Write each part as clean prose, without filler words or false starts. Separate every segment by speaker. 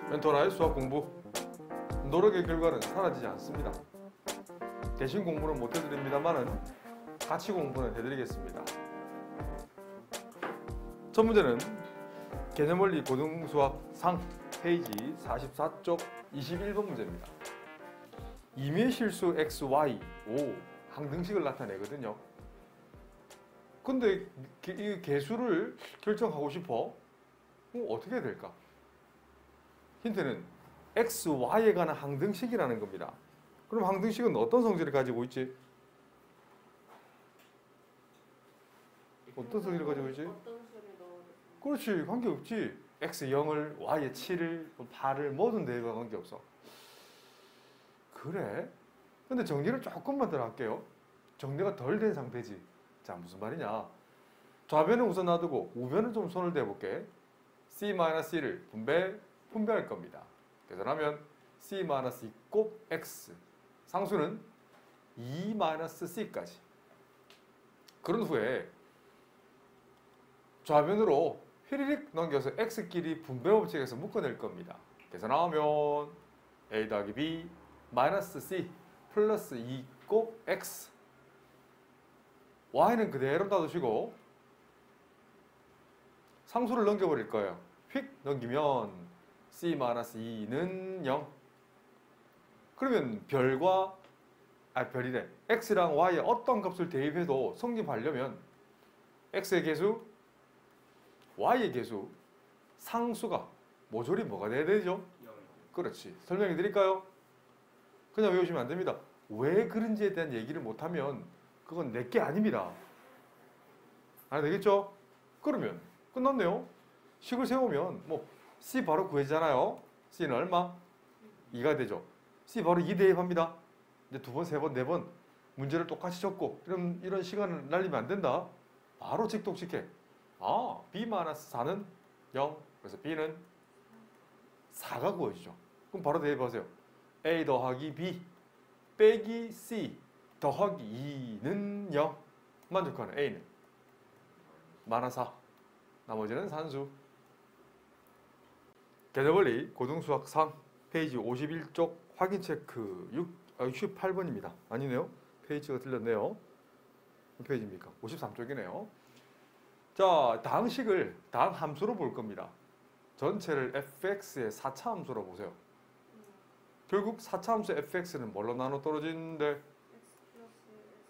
Speaker 1: 멘토나의 수학 공부. 노력의 결과는 사라지지 않습니다. 대신 공부는 못 해드립니다만은 같이 공부는 해드리겠습니다. 첫 문제는 개념원리 고등수학 상 페이지 44쪽 21번 문제입니다. 임의 실수 x, y, o 항등식을 나타내거든요. 근데 이 개수를 결정하고 싶어? 어떻게 해야 될까? 힌트는 x, y에 관한 항등식이라는 겁니다. 그럼 항등식은 어떤 성질을 가지고 있지? 어떤 성질을 가지고 있지? 그렇지, 관계없지. x 0을, y에 7을, 8을 모든 대입과 관계없어. 그래? 근데 정리를 조금만 더 할게요. 정리가 덜 된 상태지. 자, 무슨 말이냐? 좌변은 우선 놔두고 우변은 좀 손을 대볼게. c-c를 분배할 겁니다. 계산하면 c-2 곱 x 상수는 2-c까지. 그런 후에 좌변으로 휘리릭 넘겨서 x끼리 분배 법칙에서 묶어낼 겁니다. 계산하면 a 더하기 b 마이너스 c 플러스 2 곱 x. y는 그대로 놔두시고 상수를 넘겨버릴 거예요. 휙 넘기면 c-2는 0. 그러면 별이래. x랑 y에 어떤 값을 대입해도 성립하려면 x의 개수, y의 개수, 상수가 모조리 뭐가 돼야 되죠? 그렇지. 설명해 드릴까요? 그냥 외우시면 안 됩니다. 왜 그런지에 대한 얘기를 못하면 그건 내게 아닙니다. 알아되겠죠? 그러면 끝났네요. 식을 세우면 뭐 C 바로 구해지잖아요. C는 얼마? 2가 되죠. C 바로 2 대입합니다. 이제 두 번, 세 번, 네 번 문제를 똑같이 적고 이런 시간을 날리면 안 된다. 바로 직독식해. 아, B-4는 0. 그래서 B는 4가 구해지죠. 그럼 바로 대입하세요. A 더하기 B 빼기 C 더하기 2는 0. 만족하는 A는 -4. 나머지는 산수. 개념원리 고등수학 상 페이지 51쪽 확인 체크 68번입니다. 아니네요. 페이지가 틀렸네요. 몇 페이지입니까? 53쪽이네요. 자, 다음 함수로 볼 겁니다. 전체를 fx의 4차 함수로 보세요. 결국 4차 함수 fx는 뭘로 나눠 떨어지는데?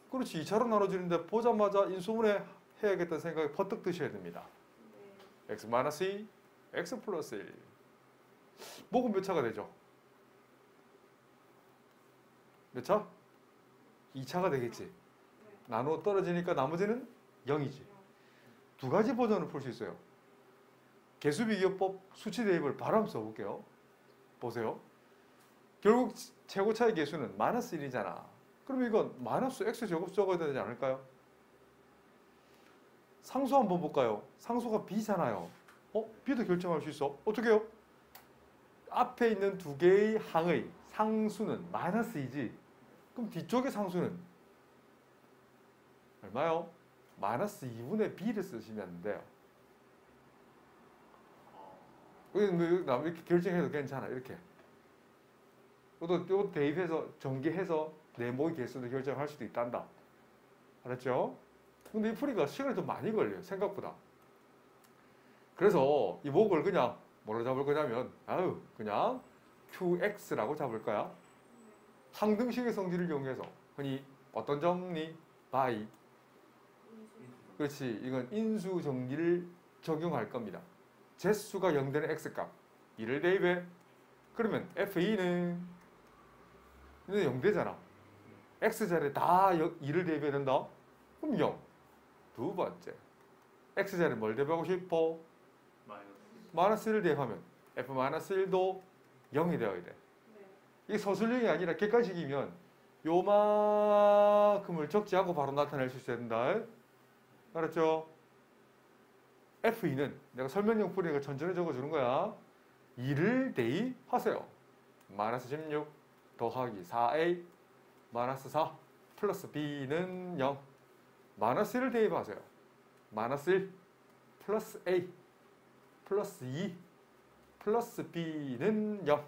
Speaker 1: 그렇지, 2차로 나눠지는데 보자마자 인수분해 해야겠다는 생각이 퍼뜩 드셔야 됩니다. x-2, x 플러스 1. 목은 몇 차가 되죠? 몇 차? 2차가 되겠지. 나누어 떨어지니까 나머지는 0이지. 두 가지 버전을 풀 수 있어요. 개수비교법 수치 대입을 바로 한번 써볼게요. 보세요. 결국 최고차의 개수는 -1이잖아. 그럼 이건 마이너스 x 제곱 적어야 되지 않을까요? 상수 한번 볼까요? 상수가 b잖아요. b도 결정할 수 있어. 어떻게 해요? 앞에 있는 두 개의 항의 상수는 -2지. 그럼 뒤쪽의 상수는 얼마요? -2분의 b를 쓰시면 돼요. 이렇게 결정해도 괜찮아. 이렇게. 또 대입해서 전개해서 네모의 개수를 결정할 수도 있단다. 알았죠? 근데 이 풀이가 시간이 좀 많이 걸려요. 생각보다. 그래서 이 목을 그냥 뭐로 잡을 거냐면 그냥 qx라고 잡을 거야. 항등식의 성질을 이용해서 흔히 어떤 정리? by. 그렇지. 이건 인수 정리를 적용할 겁니다. 제수가 0 되는 x값 2를 대입해. 그러면 f2는 0 되잖아. x자리에 다 2를 대입해야 된다. 그럼 0. 두 번째. x자리에 뭘 대입하고 싶어? -1을 대입하면 f-1도 0이 되어야 돼. 이게 서술형이 아니라 객관식이면 요만큼을 적지 않고 바로 나타낼 수 있어야 된다. 알았죠? F2는 내가 설명용 풀이니까 천천히 적어주는 거야. 2를 대입하세요. -16 더하기 4a -4 플러스 b는 0. -1을 대입하세요. -1 플러스 a 플러스 2 플러스 b는 0.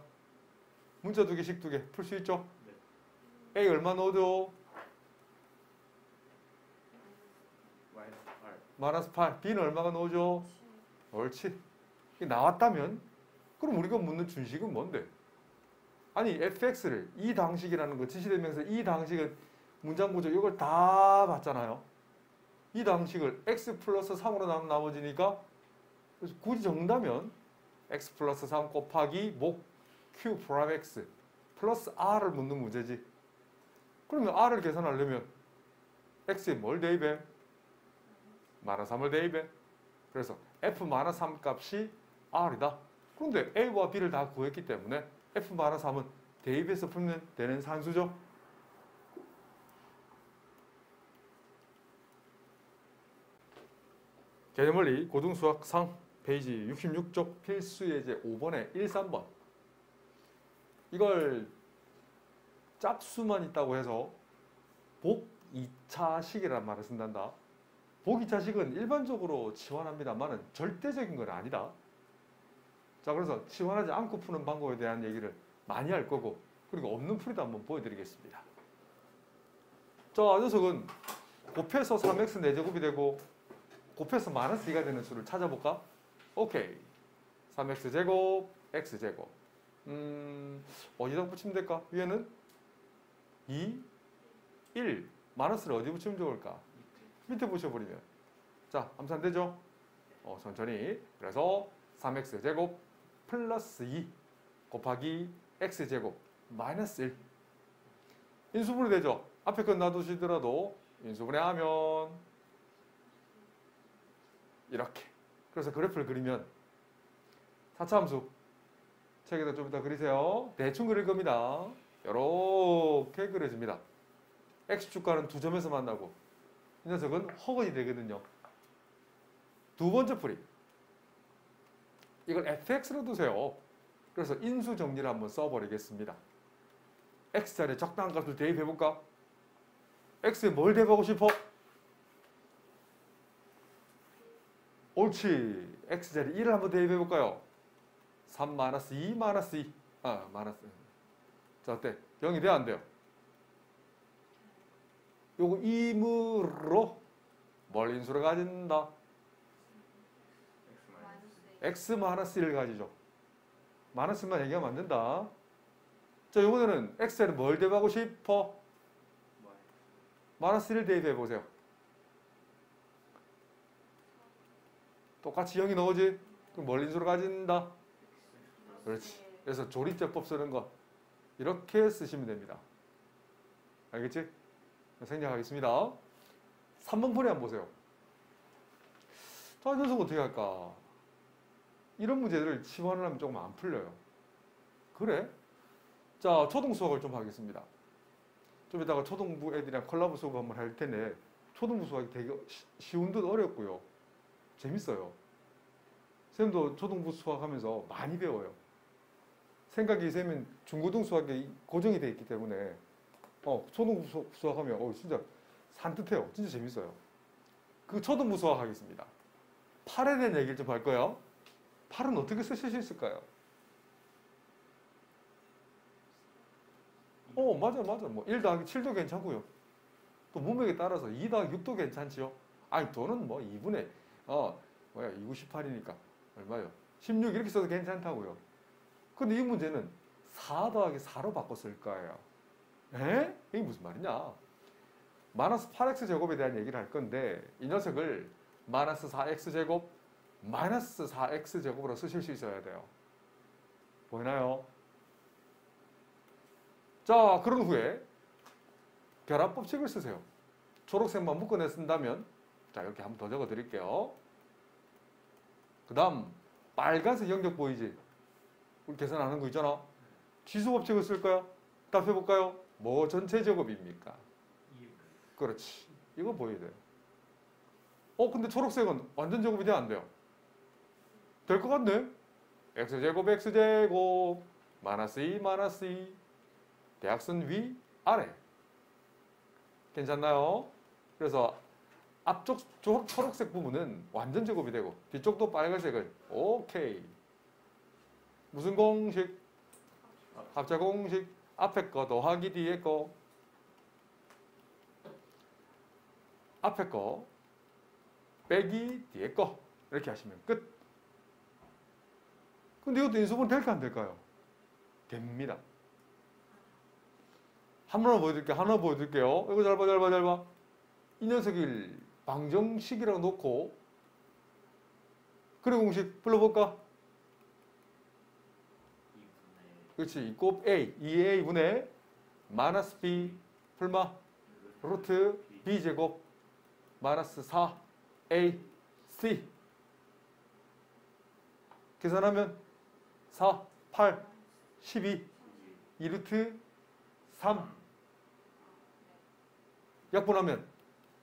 Speaker 1: 문자 두 개씩 두 개 풀 수 있죠?
Speaker 2: 네.
Speaker 1: a 얼마 넣어도
Speaker 2: 마이너스 8.
Speaker 1: 마이너스 8. b는 얼마가 넣어줘? 옳지. 이게 나왔다면 그럼 우리가 묻는 준식은 뭔데? 아니 fx를 이 당식이라는 거 지시대명사 이 당식은 문장 구조 이걸 다 봤잖아요. 이 당식을 x 플러스 3으로 나누면 나머지니까 그래서 굳이 정다면 x 플러스 3 곱하기 목 q 프라임 x 플러스 r을 묻는 문제지. 그러면 r을 계산하려면 x에 뭘 대입해? 마이너스 3을 대입해. 그래서 f 마이너스 3 값이 r이다. 그런데 a와 b를 다 구했기 때문에 f 마이너스 3은 대입해서 풀면 되는 산수죠. 개념원리 고등수학상 페이지 66쪽 필수 예제 5번에 1, 3번. 이걸 짝수만 있다고 해서 복 2차식이라는 말을 쓴단다. 복 2차식은 일반적으로 치환합니다만은 절대적인 건 아니다. 자, 그래서 치환하지 않고 푸는 방법에 대한 얘기를 많이 할 거고, 그리고 없는 풀이도 한번 보여드리겠습니다. 자, 녀석은 곱해서 3x 4제곱이 되고 곱해서 마이너스 2가 되는 수를 찾아볼까? 오케이. 3x 제곱, x 제곱. 어디다 붙이면 될까? 위에는 2, 1. 마이너스를 어디 붙이면 좋을까? 밑에 붙여버리면. 자, 암산 되죠? 천천히. 그래서 3x 제곱 플러스 2 곱하기 x 제곱 마이너스 1. 인수분해 되죠? 앞에 건 놔두시더라도 인수분해하면 이렇게. 그래서 그래프를 그리면 4차 함수 책에다 좀 이따 그리세요. 대충 그릴 겁니다. 이렇게 그려집니다. x축과는 두 점에서 만나고 이 녀석은 허근이 되거든요. 두 번째 풀이. 이걸 fx로 두세요. 그래서 인수 정리를 한번 써버리겠습니다. x자리에 적당한 값을 대입해볼까? x에 뭘 대입하고 싶어? 옳지. x자리 1을 한번 대입해볼까요? 3 마이너스 2 마이너스 2. 마이너스. 자, 어때? 0이 돼야 안 돼요? 요거 임으로 뭘 인수로 가진다? x 마이너스 1을 가지죠. 마이너스만 얘기하면 안 된다. 자, 이번에는 x에는 뭘 대입하고 싶어? 마이너스 1을 대입해보세요. 똑같이 0이 나오지? 그럼 뭘 인수로 가진다? 그렇지. 그래서 조리제법 쓰는 거 이렇게 쓰시면 됩니다. 알겠지? 생략하겠습니다. 3번 풀이 한번 보세요. 자, 이 녀석 어떻게 할까? 이런 문제들을 치환을 하면 조금 안 풀려요. 그래? 자, 초등 수학을 좀 하겠습니다. 좀 이따가 초등부 애들이랑 콜라보 수업 한번 할 텐데 초등부 수학이 되게 쉬운 듯 어렵고요. 재밌어요. 쌤도 초등부 수학하면서 많이 배워요. 생각이 쌤은 중고등 수학에 고정이 되어 있기 때문에 초등부 수학하면 진짜 산뜻해요. 진짜 재밌어요. 그 초등부 수학 하겠습니다. 8에 대한 얘기를 좀 할 거예요. 8은 어떻게 쓰실 수 있을까요? 맞아. 뭐 1 더하기 7도 괜찮고요. 또 문맥에 따라서 2 더하기 6도 괜찮지요. 아니, 또는 뭐 2분의 2, 9, 18이니까 얼마요? 16 이렇게 써도 괜찮다고요. 근데 이 문제는 4 더하기 4로 바꿨을 거예요. 에? 이게 무슨 말이냐? 마이너스 8x 제곱에 대한 얘기를 할 건데 이 녀석을 마이너스 4x 제곱 마이너스 4x 제곱으로 쓰실 수 있어야 돼요. 보이나요? 자, 그런 후에 결합법칙을 쓰세요. 초록색만 묶어내 쓴다면 자, 이렇게 한번 더 적어 드릴게요. 그 다음 빨간색 영역 보이지? 우리 계산하는 거 있잖아. 지수법칙을 쓸 거야. 답해볼까요? 뭐 전체 제곱입니까? 그렇지. 이거 보여야 돼요. 근데 초록색은 완전 제곱이 돼야 안 돼요? 될 것 같네? x제곱 x제곱 마이너스 2 마이너스 2 대각선 위 아래 괜찮나요? 그래서 앞쪽 초록색 부분은 완전 제곱이 되고 뒤쪽도 빨간색은 오케이. 무슨 공식? 합차 공식. 앞에 거 더하기 뒤에 거. 앞에 거 빼기 뒤에 거. 이렇게 하시면 끝. 근데 이것도 인수분 될까 안 될까요? 됩니다. 하나 보여드릴게요. 이거 잘 봐. 이 녀석을 방정식이라고 놓고 그래 공식 불러볼까?
Speaker 2: 2분의
Speaker 1: 그렇지. 곱 A, 2A분의 마이너스 B 풀마 루트 B제곱 마이너스 4A C 계산하면 4, 8, 12 2루트 3 약분하면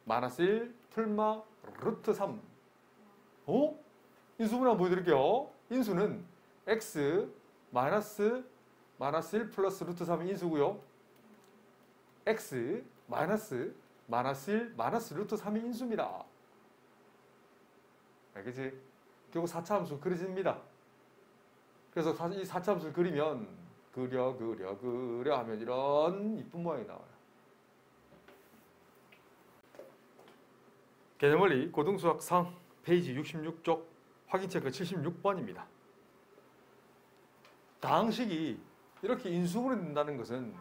Speaker 1: 마이너스 1 풀마 루트 3 인수분 한번 보여드릴게요. 인수는 x 마이너스 1 플러스 루트 3이 인수고요. x 마이너스 1 마이너스 루트 3이 인수입니다. 알겠지? 결국 4차 함수 그려집니다. 그래서 이 4차 함수를 그리면 그려 하면 이런 이쁜 모양이 나와요. 개념원리 고등수학 상 페이지 66쪽 확인체크 76번입니다. 다항식이 이렇게 인수분해 된다는 것은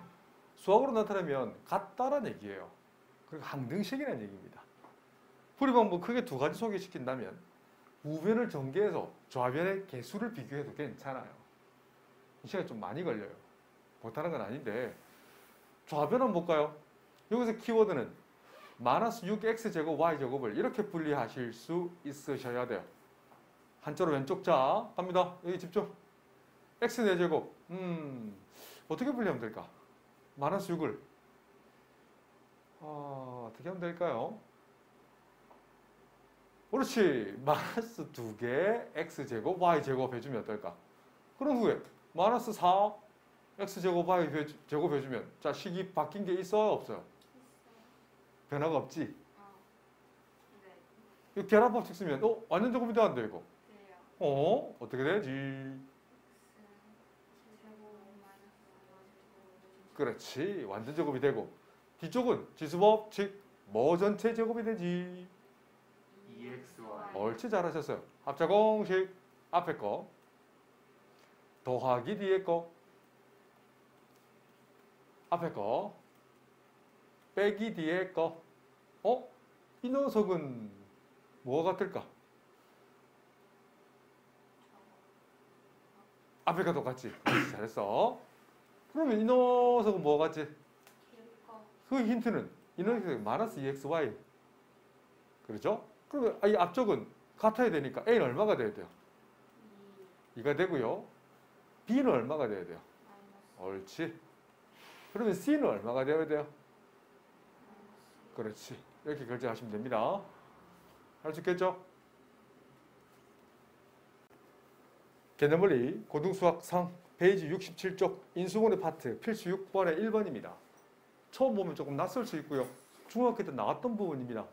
Speaker 1: 수학으로 나타내면 같다라는 얘기예요. 그러니까 항등식이라는 얘기입니다. 풀이 방법 크게 두 가지 소개시킨다면 우변을 전개해서 좌변의 개수를 비교해도 괜찮아요. 이 시간이 좀 많이 걸려요. 못하는 건 아닌데 좌변 한번 볼까요? 여기서 키워드는 마이너스 6x제곱 y제곱을 이렇게 분리하실 수 있으셔야 돼요. 한자로 왼쪽 자 갑니다. 여기 집중. x 4제곱 어떻게 분리하면 될까? 마이너스 6을 어떻게 하면 될까요? 그렇지. 마이너스 2개 x제곱 y제곱 해주면 어떨까? 그런 후에 마이너스 4 x제곱 y제곱 해주면 자 식이 바뀐 게 있어요? 없어요? 변화가 없지? 이 계란법칙 쓰면 완전 제곱이 돼안돼 이거? 어떻게 되지? 그렇지. 완전 제곱이 되고 뒤쪽은 지수법칙 뭐 전체 제곱이 되지?
Speaker 2: EXY
Speaker 1: 옳지. 잘하셨어요. 합차 공식 앞에 거 더하기 뒤에 거 앞에 거 빼기 뒤에 거 이 녀석은 뭐가 같을까? 앞에 거 똑같지? 잘했어. 그러면 이 녀석은 뭐가 같지? 그 힌트는 이 녀석이 마이너스 2xy 그렇죠? 그러면 이 앞쪽은 같아야 되니까 a는 얼마가 돼야 돼요? 2가 되고요. b는 얼마가 돼야 돼요? 옳지. 그러면 c는 얼마가 되어야 돼요? 그렇지. 이렇게 결정하시면 됩니다. 할 수 있겠죠? 개념원리 고등수학 상 페이지 67쪽 인수분해 파트 필수 6번의 1번입니다. 처음 보면 조금 낯설 수 있고요. 중학교 때 나왔던 부분입니다.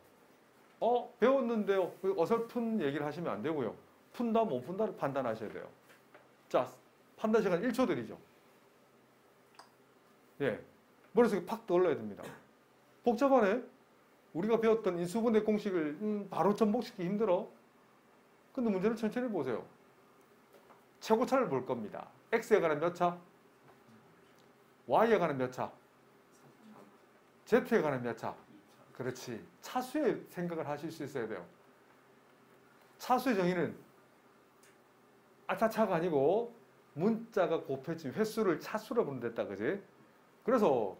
Speaker 1: 배웠는데요. 어설픈 얘기를 하시면 안 되고요. 푼다 못 푼다를 판단하셔야 돼요. 자, 판단 시간 1초 드리죠. 예, 머릿속에 팍 떠올라야 됩니다. 복잡하네. 우리가 배웠던 인수분해 공식을 바로 접목시키기 힘들어. 근데 문제는 천천히 보세요. 최고차를 볼 겁니다. x에 관한 몇 차? y에 관한 몇 차? z에 관한 몇 차? 그렇지. 차수의 생각을 하실 수 있어야 돼요. 차수의 정의는 아차차가 아니고 문자가 곱해진 횟수를 차수로 부른댔다. 그지? 그래서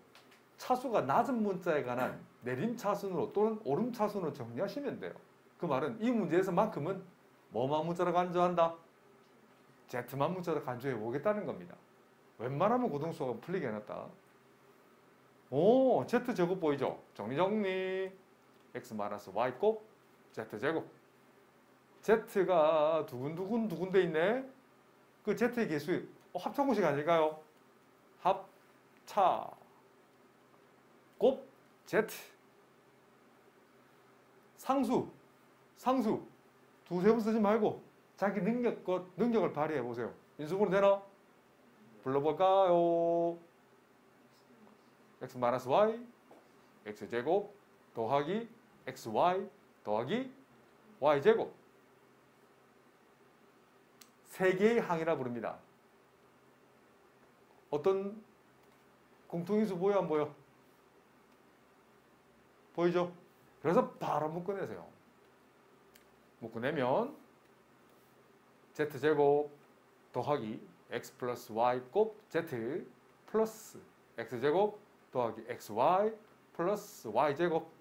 Speaker 1: 차수가 낮은 문자에 관한 내림 차순으로 또는 오름 차순으로 정리하시면 돼요. 그 말은 이 문제에서만큼은 뭐만 문자로 간주한다? Z만 문자로 간주해 보겠다는 겁니다. 웬만하면 고등수학은 풀리게 해놨다. Z제곱 보이죠? 정리. X-Y 곱 Z제곱. Z가 두근두근 돼 있네. 그 Z의 개수 합차공식 아닐까요? 합차 곱 Z. 상수 두세 번 쓰지 말고 자기 능력을 발휘해 보세요. 인수분해 되나? 불러볼까요? x 마이너스 y x제곱 더하기 xy 더하기 y제곱 세 개의 항이라 부릅니다. 어떤 공통인수 보여 안 보여? 보이죠? 그래서 바로 묶어내세요. 묶어내면 z제곱 더하기 x 플러스 y 곱 z 플러스 x제곱 더하기 xy 플러스 y제곱.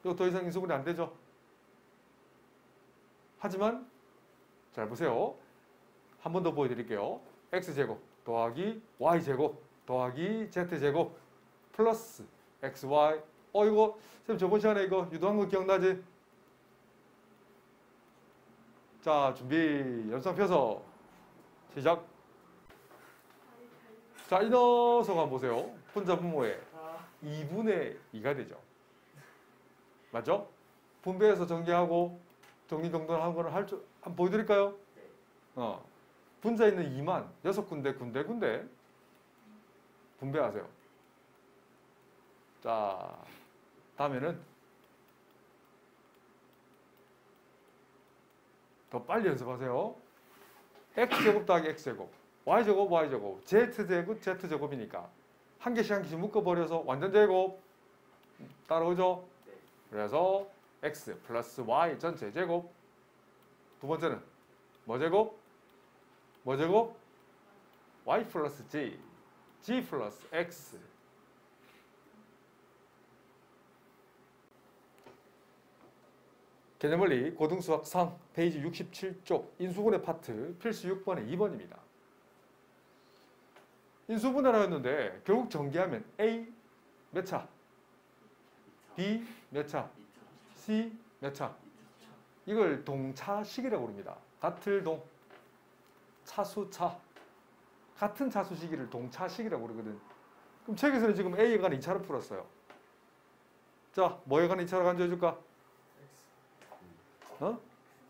Speaker 1: 이거 더 이상 인수분해 안 되죠? 하지만 잘 보세요. 한 번 더 보여드릴게요. x제곱 더하기 y제곱 더하기 z제곱 플러스 xy. 이거 쌤 저번 시간에 이거 유도한 거 기억나지? 자, 준비. 연상 펴서 시작. 자, 이 녀석 한번 보세요. 분자 분모에 2분의 2가 되죠. 맞죠? 분배해서 전개하고 정리정돈하는 거는 할 줄 한번 보여드릴까요? 분자 있는 2만 6군데 군데 분배하세요. 자, 다음에는 더 빨리 연습하세요. x제곱 더하기 x제곱 y제곱 y제곱 z제곱 z제곱이니까 한 개씩 묶어버려서 완전 제곱 따라오죠? 그래서 x 플러스 y 전체 제곱. 두 번째는 뭐 제곱? 뭐 제곱? y 플러스 g g 플러스 x. 개념원리 고등수학 3 페이지 67쪽 인수분해 파트 필수 6번에 2번입니다. 인수분해라 했는데 결국 전개하면 A 몇 차? B 몇 차? C 몇 차? 이걸 동차식이라고 부릅니다. 같을 동, 차수차. 같은 차수식이를 동차식이라고 그러거든. 그럼 책에서는 지금 A에 관한 2차로 풀었어요. 자, 뭐에 관한 2차로 간주해줄까?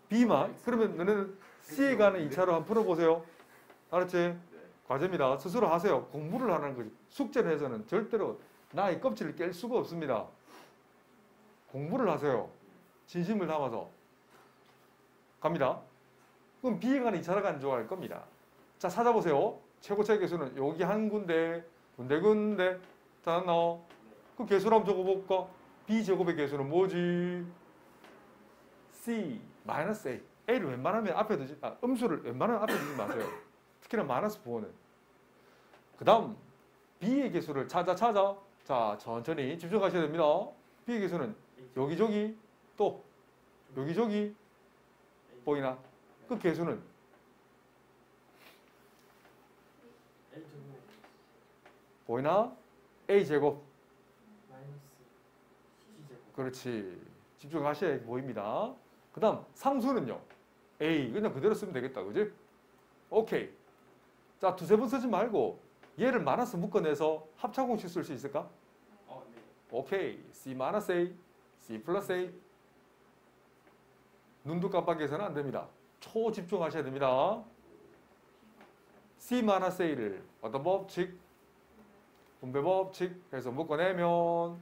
Speaker 1: B만? 그러면 너는 C에 관한 2차로 한번 풀어보세요. 알았지? 과제입니다. 스스로 하세요. 공부를 하는 거지. 숙제를 해서는 절대로 나의 껍질을 깰 수가 없습니다. 공부를 하세요. 진심을 담아서. 갑니다. 그럼 B에 관한 2차로 간주할 겁니다. 자, 찾아보세요. 최고차의 개수는 여기 한 군데, 군데. 자, 나와. 그 개수를 한번 적어볼까? B제곱의 개수는 뭐지? C, 마이너스 A. A를 웬만하면 앞에 두지, 음수를 웬만하면 앞에 두지 마세요. 특히나 마이너스 부호는. 그 다음, B의 개수를 찾아. 자, 천천히 집중하셔야 됩니다. B의 개수는 여기저기, 또 여기저기 보이나? 그 개수는 보이나? A제곱. 그렇지. 집중하셔야 보입니다. 그 다음 상수는요. A 그냥 그대로 쓰면 되겠다. 그지? 오케이. 자, 두세 번 쓰지 말고 얘를 마이너스 묶어내서 합차공식 쓸 수 있을까?
Speaker 2: 네.
Speaker 1: 오케이. C 마이너스 A, C 플러스 A. 눈도 깜빡해서는 안 됩니다. 초집중하셔야 됩니다. C 마이너스 A를 어떤 법칙? 분배 법칙 해서 묶어내면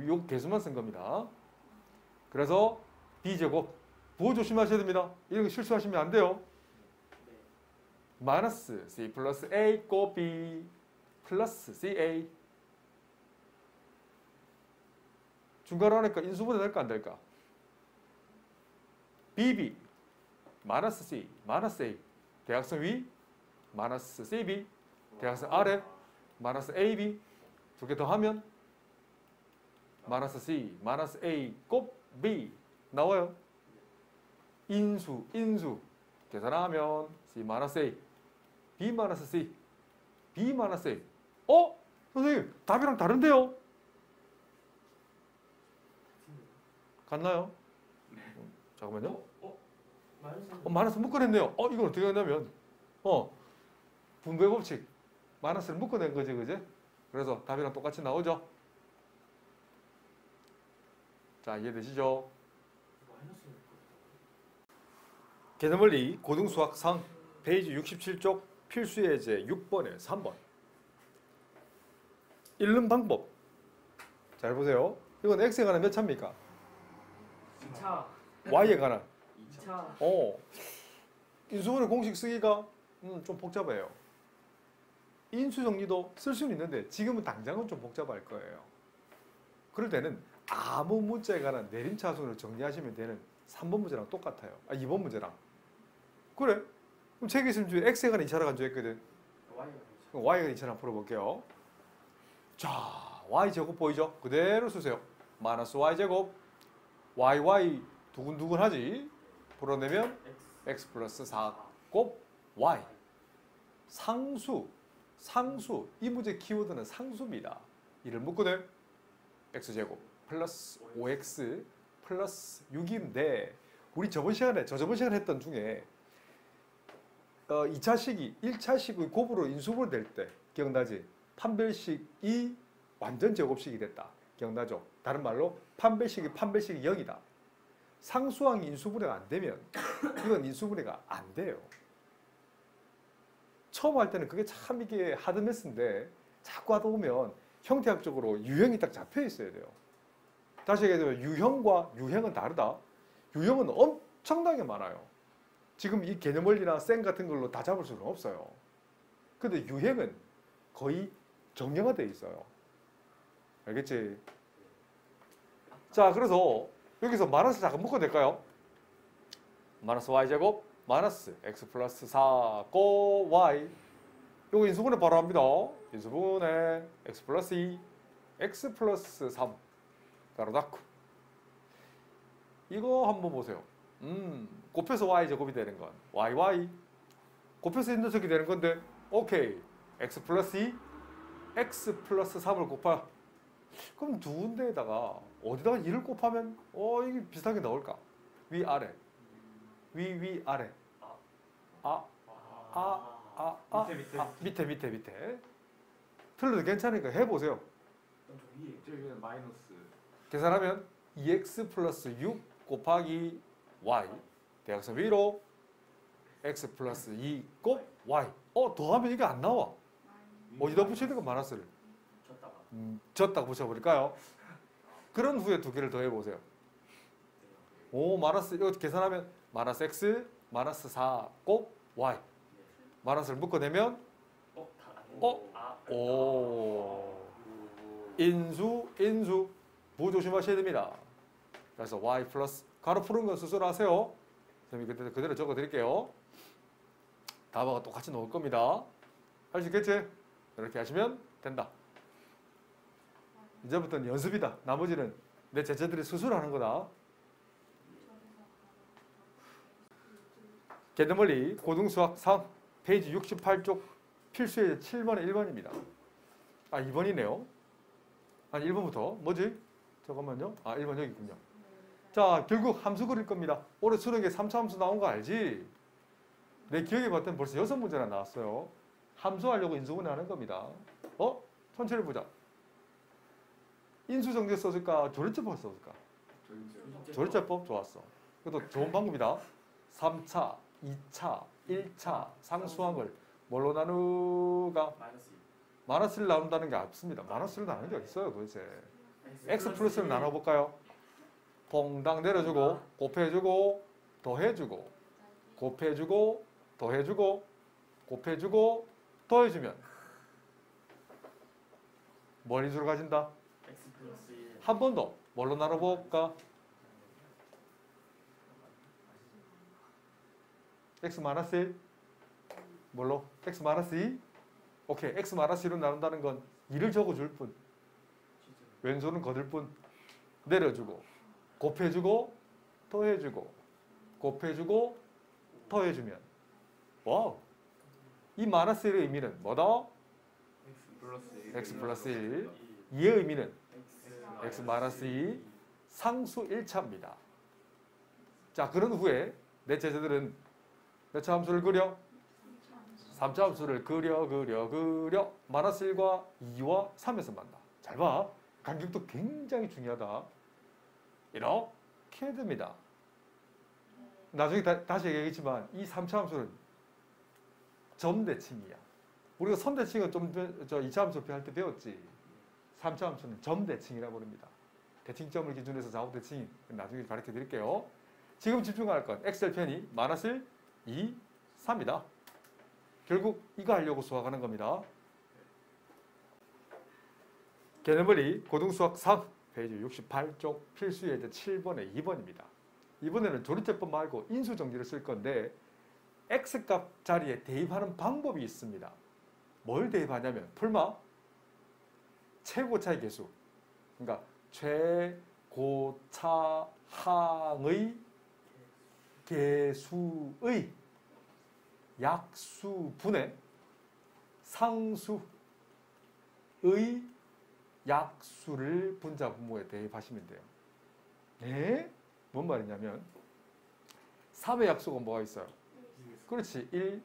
Speaker 1: 요 개수만 쓴 겁니다. 그래서 B제곱. 부호 조심하셔야 됩니다. 이런 거 실수하시면 안 돼요. 마이너스 C 플러스 A 곱 B 플러스 CA. 중괄호 하니까 인수분해 될까 안 될까? BB 마이너스 C 마이너스 A 대각선 위 마이너스 CB 대각선 아래 마이너스 AB 두 개 더 하면 마이너스 C 마이너스 A 곱 B 나와요. 인수 계산하면 C 마이너스 A B 마이너스 C B 마이너스 A. 선생님 답이랑 다른데요? 같나요? 잠깐만요. 마이너스 묶어냈네요. 이건 어떻게 하냐면 분배 법칙 마이너스를 묶어낸 거지, 그지? 그래서 답이랑 똑같이 나오죠. 자, 이해되시죠? 개념원리 고등수학상 페이지 67쪽 필수예제 6번에 3번. 읽는 방법. 잘 보세요. 이건 x에 관한 몇 차입니까?
Speaker 2: 2차.
Speaker 1: y에 관한.
Speaker 2: 2차.
Speaker 1: 인수분해 공식 쓰기가 좀 복잡해요. 인수 정리도 쓸 수는 있는데 지금은 당장은 좀 복잡할 거예요. 그럴 때는 아무 문자에 관한 내림차순을 정리하시면 되는 3번 문제랑 똑같아요. 2번 문제랑. 그래? 그럼 책에 있으면 주에 x에 관한 2차를 간주했거든. 그럼 y에 관한 2차를 한번 풀어볼게요. 자, y제곱 보이죠? 그대로 쓰세요. 마이너스 y제곱 yy 두근두근하지? 풀어내면 x 플러스 4곱 y. 상수. 이 문제 키워드는 상수입니다. 이를 묶거든. x제곱 플러스 5x 플러스 6인데 우리 저번 시간에 했던 중에 2차식이 1차식의 곱으로 인수분해 될 때 기억나지? 판별식이 완전 제곱식이 됐다. 기억나죠? 다른 말로 판별식이 0이다. 상수항이 인수분해가 안 되면 이건 인수분해가 안 돼요. 처음 할 때는 그게 참 이게 하드메스인데 자꾸 하다 보면 형태학적으로 유형이 딱 잡혀 있어야 돼요. 다시 얘기하면 유형과 유행은 다르다. 유형은 엄청나게 많아요. 지금 이 개념원리나 쌤 같은 걸로 다 잡을 수는 없어요. 근데 유행은 거의 정형화되어 있어요. 알겠지? 자, 그래서 여기서 마이너스 잠깐 묶어도 될까요? 마이너스 y제곱 마이너스 x 플러스 4 고 y. 요거 인수분해 바로 합니다. 인수분해 x 플러스 2 x 플러스 3 가로 닫고. 이거 한번 보세요. 곱해서 y제곱이 되는 건 yy 곱해서 있는 녀석이 되는 건데 오케이. x 플러스 2 x 플러스 3을 곱하. 그럼 두 군데에다가 어디다가 2를 곱하면 이게 비슷하게 나올까? 위아래 위아래 밑에 틀려도 괜찮으니까 해보세요.
Speaker 2: 위에 마이너스.
Speaker 1: 계산하면 2x 플러스 6 곱하기 y 대각선 위로 x 플러스 2 곱 y. 더하면 이게 안 나와. 어디다 붙여야 되는 거 마이너스를 졌다고 붙여버릴까요? 그런 후에 두 개를 더 해보세요. 마이너스 이거 계산하면 마이너스 x 마이너스 4 곱 y. 마이너스를 묶어내면 인수 무 조심하셔야 됩니다. 그래서 y 플러스 가로 푸른 건 스스로 하세요. 선생님이 그대로 적어 드릴게요. 답하고 똑같이 넣을 겁니다. 할 수 있겠지? 이렇게 하시면 된다. 이제부터는 연습이다. 나머지는 내 제자들이 스스로 하는 거다. 개념원리 고등수학 3 페이지 68쪽 필수의 7번에 1번입니다. 2번이네요. 아니 1번부터 뭐지? 잠깐만요. 1번 여기 있군요. 자, 결국 함수 그릴 겁니다. 올해 수능에 3차 함수 나온 거 알지? 내 기억에 봤더니 벌써 6문제나 나왔어요. 함수하려고 인수분해 하는 겁니다. 천천히 보자. 인수정제 써줄까? 조리제법 써줄까? 조리제법 좋았어. 그것도 좋은 방법이다. 3차, 2차, 1차 상수항을 뭘로 나누가? 마이너스를 나눈다는 게 없습니다. 마이너스를 나누는 게 어딨어요 도대체. x 플러스를 나눠볼까요? 퐁당 내려주고 곱해주고 더해주고 곱해주고 더해주고 곱해주고 더해주면 뭘 인수로 가진다? 한 번 더 뭘로 나눠볼까? x 마이너스 1 뭘로? x 마이너스 2? 오케이. x 마이너스 1로 나눈다는 건 2를 적어줄 뿐 왼손은 거들 뿐 내려주고 곱해주고 더해주고 곱해주고 더해주면 와우. 이 마이너스 1의 의미는 뭐다? x 플러스 1 2의 의미는 x 마이너스 2 상수 1차입니다. 자, 그런 후에 내 제자들은 몇 차 함수를 그려? 3차 함수를 그려 마이너스 1과 2와 3에서 만나. 잘 봐. 간격도 굉장히 중요하다. 이렇게 됩니다. 나중에 다시 얘기하겠지만 이 3차 함수는 점대칭이야. 우리가 선대칭은 좀 저 2차 함수 할 때 배웠지. 3차 함수는 점대칭이라고 부릅니다. 대칭점을 기준으로 해서 좌우대칭 나중에 가르쳐 드릴게요. 지금 집중할 건 엑셀 편이 마이너스 1, 2, 3이다. 결국 이거 하려고 수학하는 겁니다. 개념벌이 고등수학 3 페이지 68쪽 필수 예제 7번에 2번입니다. 이번에는 조리제법 말고 인수정리를 쓸 건데 x값 자리에 대입하는 방법이 있습니다. 뭘 대입하냐면 풀마 최고차의 개수, 그러니까 최고차항의 개수의 약수분의 상수의 약수를 분자 분모에 대입하시면 돼요. 네? 뭔 말이냐면 3의 약수가 뭐가 있어요? 그렇지. 1,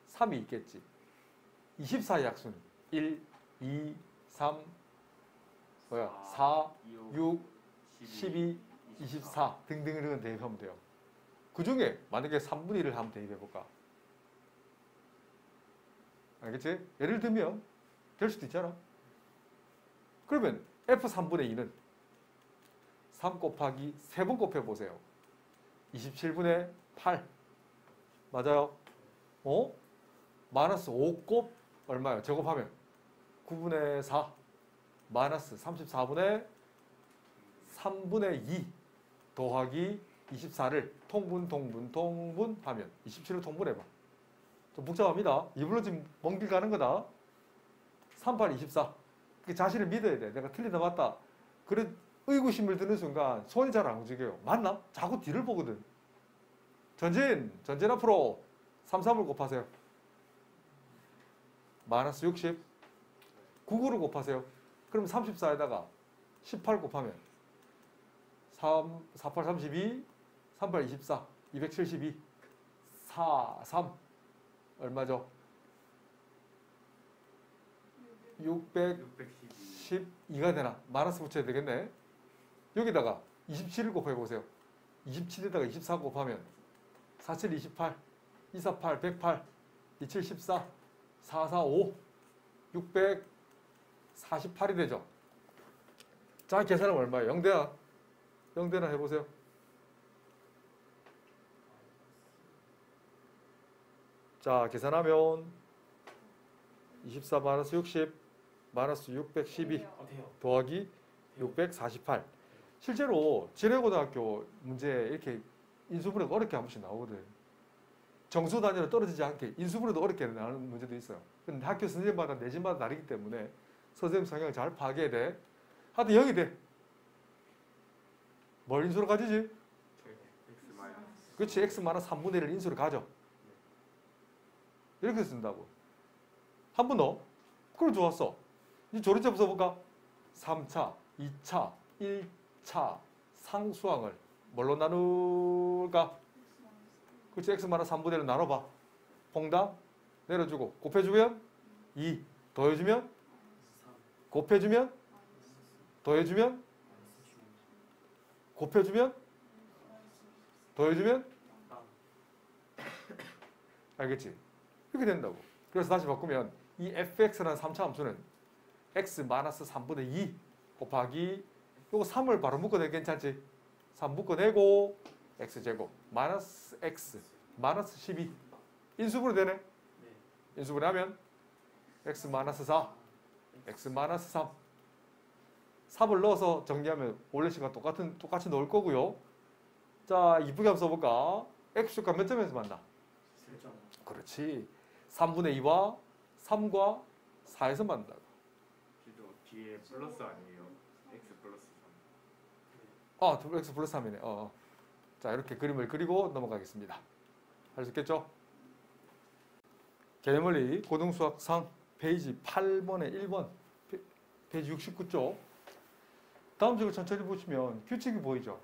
Speaker 1: 3이 있겠지. 24의 약수는 1, 2, 3, 4, 6, 12, 24 등등을 대입하면 돼요. 그 중에 만약에 3분의 1을 한번 대입해볼까? 알겠지? 예를 들면 될 수도 있잖아. 그러면 F3분의 2는 3 곱하기 3번 곱해보세요. 27분의 8 맞아요? 마이너스 5곱 얼마예요? 제곱하면 9분의 4 마이너스 34분의 3분의 2 더하기 24를 통분하면 27을 통분해봐. 좀 복잡합니다. 이불로 지금 먼 길 가는 거다. 38, 24. 자신을 믿어야 돼. 내가 틀리다 맞다. 그런 의구심을 드는 순간 손이 잘 안 움직여요. 맞나? 자꾸 뒤를 보거든. 전진 앞으로 3, 3을 곱하세요. 마이너스 60. 99를 곱하세요. 그럼 34에다가 18 곱하면 3, 48, 32, 38, 24, 272, 4, 3 얼마죠? 612가 되나? 마이너스 붙여야 되겠네. 여기다가 27을 곱해보세요. 27에다가 24 곱하면 47, 28, 248, 108, 27, 14, 445, 648이 되죠. 자, 계산하면 얼마예요? 0대나? 0대나 해보세요. 자, 계산하면 24 마이너스 60 마이너스 612 더하기 648. 실제로 진해고등학교 문제 이렇게 인수분해가 어렵게 한 번씩 나오거든. 정수 단위로 떨어지지 않게 인수분해도 어렵게 나오는 문제도 있어요. 근데 학교 선생님마다 내신마다 다르기 때문에 선생님 성향을 잘 파악해야 돼. 하여튼 0이 돼. 뭘 인수로 가지지? 그렇지. x 마이너스 3분의 1을 인수로 가져. 이렇게 쓴다고. 한 번 더. 그래 좋았어. 이제 조리제법 써볼까? 3차, 2차, 1차 상수항을 뭘로 나눌까? 그렇지. x 마이너스 3분의 1로 나눠봐. 퐁당 내려주고 곱해주면 2 더해주면 곱해주면 더해주면 곱해주면 더해주면 알겠지? 이렇게 된다고. 그래서 다시 바꾸면 이 fx라는 3차 함수는 x 마이너스 3분의 2 곱하기 요거 3을 바로 묶어내도 괜찮지? 3 묶어내고 x제곱 마이너스 x 마이너스 12 인수분해 되네? 인수분해 하면 x 마이너스 4 x 마이너스 3 3을 넣어서 정리하면 원래 시간 똑같이 넣을 거고요. 자, 이쁘게 한번 써볼까? x축과 몇 점에서 만나? 그렇지. 3분의 2와 3과 4에서 만난다.
Speaker 2: 뒤에 플러스 아니에요? x 플러스 3.
Speaker 1: x 플러스 3이네. 자, 이렇게 그림을 그리고 넘어가겠습니다. 할 수 있겠죠? 개념원리 고등수학상 페이지 8번에 1번 페이지 69쪽 다음 적을 천천히 보시면 규칙이 보이죠?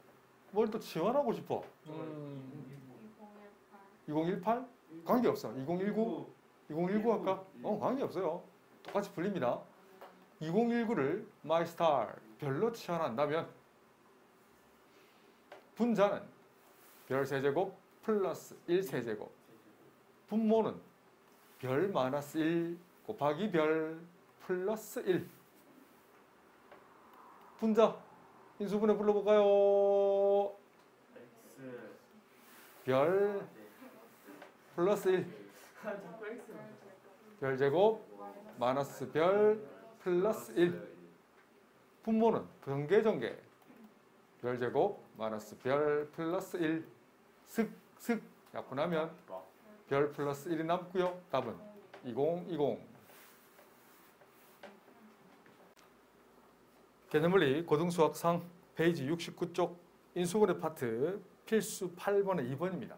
Speaker 1: 뭘 또 지원하고 싶어? 2018? 관계없어. 2019? 2019 할까? 관계없어요. 똑같이 풀립니다. 2019를 마이스타र 별로 치환한다면 분자는 별 세제곱 플러스 1 세제곱. 분모는 별 마이너스 1 곱하기 별 플러스 1. 분자 인수분해 불러볼까요?
Speaker 2: X
Speaker 1: 별 플러스 1.
Speaker 2: 자꾸 X
Speaker 1: 별 제곱 마이너스 별 플러스 1. 분모는 분계정계 별 제곱 마이너스 별 플러스 1. 슥슥 약분하면 별 플러스 1이 남고요. 답은 2020. 개념물리 고등수학상 페이지 69쪽 인수분해 파트 필수 8번의 2번입니다.